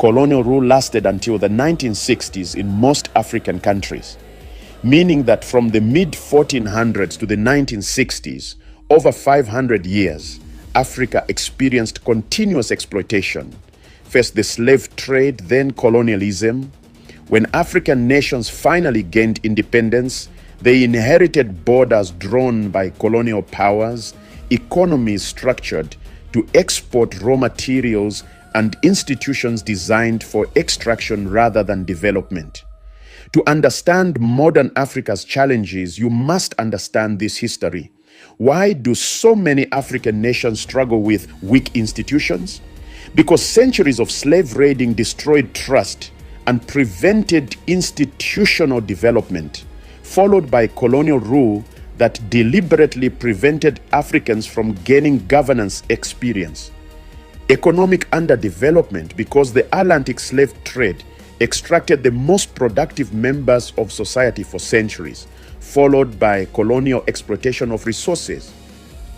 colonial rule lasted until the 1960s in most African countries, meaning that from the mid-1400s to the 1960s, over 500 years, Africa experienced continuous exploitation. First the slave trade, then colonialism. When African nations finally gained independence, they inherited borders drawn by colonial powers, economies structured to export raw materials, and institutions designed for extraction rather than development. To understand modern Africa's challenges, you must understand this history. Why do so many African nations struggle with weak institutions? Because centuries of slave raiding destroyed trust and prevented institutional development, followed by colonial rule that deliberately prevented Africans from gaining governance experience. Economic underdevelopment because the Atlantic slave trade extracted the most productive members of society for centuries, followed by colonial exploitation of resources.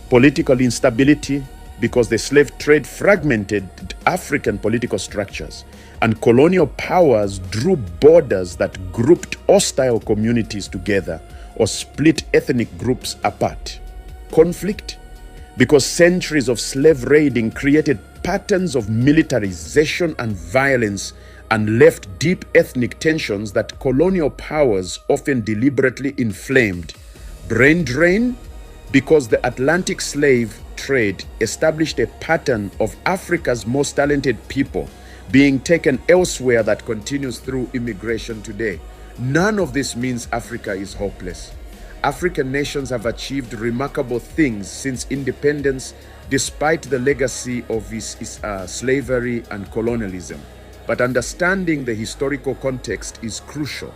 Political instability because the slave trade fragmented African political structures, and colonial powers drew borders that grouped hostile communities together or split ethnic groups apart. Conflict because centuries of slave raiding created patterns of militarization and violence and left deep ethnic tensions that colonial powers often deliberately inflamed. Brain drain because the Atlantic slave trade established a pattern of Africa's most talented people being taken elsewhere that continues through immigration today. None of this means Africa is hopeless. African nations have achieved remarkable things since independence despite the legacy of slavery and colonialism. But understanding the historical context is crucial.